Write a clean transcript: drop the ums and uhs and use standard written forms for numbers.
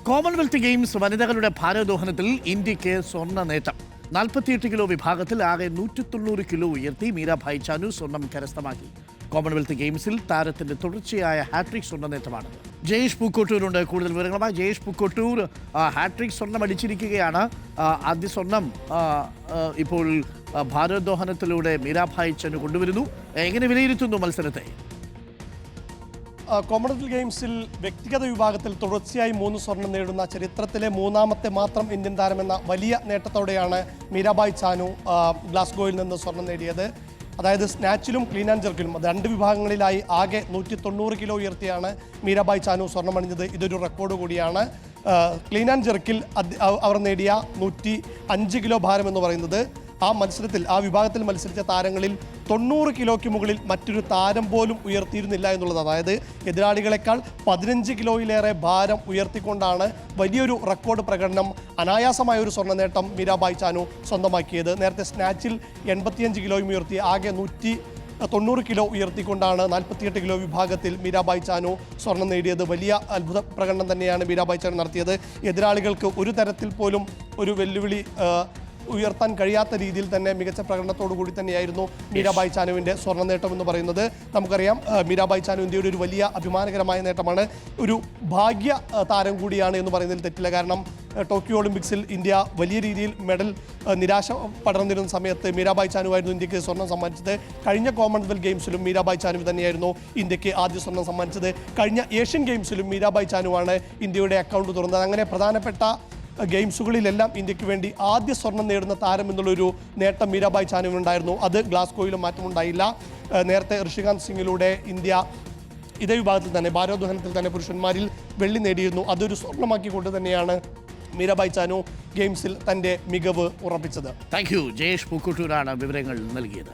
Commonwealth games വനിതകളുടെ ഭാരോദ്വഹനത്തിൽ ഇന്ത്യക്ക് സ്വർണ്ണ നേട്ടം. 48 കിലോ വിഭാഗത്തിൽ ആകെ 190 കിലോ ഉയർത്തി മീരാഭായ് ചാനു സ്വർണം കരസ്ഥമാക്കി. കോമൺവെൽത്ത് ഗെയിംസിൽ താരത്തിന്റെ തുടർച്ചയായ ഹാട്രിക് സ്വർണ്ണ നേട്ടമാണ്. ജയേഷ് പൂക്കോട്ടൂരുണ്ട് കൂടുതൽ വിവരങ്ങളുമായി. ജയേഷ് പൂക്കോട്ടൂർ, ഹാട്രിക് സ്വർണം അടിച്ചിരിക്കുകയാണ്. ആദ്യ സ്വർണം ഇപ്പോൾ ഭാരോദ്വഹനത്തിലൂടെ മീരാഭായ് ചാനു കൊണ്ടുവരുന്നു. എങ്ങനെ വിലയിരുത്തുന്നു മത്സരത്തെ? കോമൺവെൽത്ത് ഗെയിംസിൽ വ്യക്തിഗത വിഭാഗത്തിൽ തുടർച്ചയായി 3 സ്വർണം നേടുന്ന ചരിത്രത്തിലെ മൂന്നാമത്തെ മാത്രം ഇന്ത്യൻ താരമെന്ന വലിയ നേട്ടത്തോടെയാണ് മീരാഭായ് ചാനു ഗ്ലാസ്ഗോയിൽ നിന്ന് സ്വർണം നേടിയത്. അതായത് സ്നാച്ചിലും ക്ലീൻ ആൻഡ് ജെർക്കിലും 2 വിഭാഗങ്ങളിലായി ആകെ 190 കിലോ ഉയർത്തിയാണ് മീരാഭായ് ചാനു സ്വർണ്ണമണിഞ്ഞത്. ഇതൊരു റെക്കോർഡ് കൂടിയാണ്. ക്ലീൻ ആൻഡ് ജെർക്കിൽ അവർ നേടിയ 105 കിലോ ഭാരം എന്ന് പറയുന്നത് ആ വിഭാഗത്തിൽ മത്സരിച്ച താരങ്ങളിൽ 90 കിലോയ്ക്ക് മുകളിൽ മറ്റൊരു താരം പോലും ഉയർത്തിയിരുന്നില്ല എന്നുള്ളത്. അതായത് എതിരാളികളെക്കാൾ 15 കിലോയിലേറെ ഭാരം ഉയർത്തിക്കൊണ്ടാണ് വലിയൊരു റെക്കോർഡ് പ്രകടനം, അനായാസമായ ഒരു സ്വർണ്ണ നേട്ടം മീരാഭായ് ചാനു സ്വന്തമാക്കിയത്. നേരത്തെ സ്നാച്ചിൽ 85 കിലോയും ഉയർത്തി ആകെ 190 കിലോ ഉയർത്തിക്കൊണ്ടാണ് 48 കിലോ വിഭാഗത്തിൽ മീരാഭായ് ചാനു സ്വർണം നേടിയത്. വലിയ അത്ഭുത പ്രകടനം തന്നെയാണ് മീരാഭായ് ചാനു നടത്തിയത്. എതിരാളികൾക്ക് ഒരു തരത്തിൽ പോലും ഒരു വെല്ലുവിളി ഉയർത്താൻ കഴിയാത്ത രീതിയിൽ തന്നെ മികച്ച പ്രകടനത്തോടു കൂടി തന്നെയായിരുന്നു മീരാഭായ് ചാനുവിൻ്റെ സ്വർണ്ണ നേട്ടം എന്ന് പറയുന്നത്. നമുക്കറിയാം, മീരാഭായ് ചാനു ഇന്ത്യയുടെ ഒരു വലിയ അഭിമാനകരമായ നേട്ടമാണ്. ഒരു ഭാഗ്യ താരം കൂടിയാണ് എന്ന് പറയുന്നതിൽ തെറ്റില്ല. കാരണം ടോക്കിയോ ഒളിമ്പിക്സിൽ ഇന്ത്യ വലിയ രീതിയിൽ മെഡൽ നിരാശ പടർന്നിരുന്ന സമയത്ത് മീരാഭായ് ചാനുവായിരുന്നു ഇന്ത്യക്ക് സ്വർണ്ണം സമ്മാനിച്ചത്. കഴിഞ്ഞ കോമൺവെൽത്ത് ഗെയിംസിലും മീരാഭായ് ചാനു തന്നെയായിരുന്നു ഇന്ത്യക്ക് ആദ്യ സ്വർണ്ണം സമ്മാനിച്ചത്. കഴിഞ്ഞ ഏഷ്യൻ ഗെയിംസിലും മീരാഭായ് ചാനുവാണ് ഇന്ത്യയുടെ അക്കൗണ്ട് തുറന്നത്. അങ്ങനെ പ്രധാനപ്പെട്ട ഗെയിംസുകളിലെല്ലാം ഇന്ത്യക്ക് വേണ്ടി ആദ്യ സ്വർണം നേടുന്ന താരം എന്നുള്ളൊരു നേട്ടം മീരാഭായ് ചാനുവിനുണ്ടായിരുന്നു. അത് ഗ്ലാസ്ഗോയിലും മാറ്റമുണ്ടായില്ല. നേരത്തെ ഋഷികാന്ത് സിംഗിലൂടെ ഇന്ത്യ ഇതേ വിഭാഗത്തിൽ തന്നെ ഭാരോദ്വഹനത്തിൽ തന്നെ പുരുഷന്മാരിൽ വെള്ളി നേടിയിരുന്നു. അതൊരു സ്വർണ്ണമാക്കിക്കൊണ്ട് തന്നെയാണ് മീരാഭായ് ചാനു ഗെയിംസിൽ തൻ്റെ മികവ് ഉറപ്പിച്ചത്. Thank you. ജയേഷ് പൂക്കോട്ടൂരാണ് വിവരങ്ങൾ നൽകിയത്.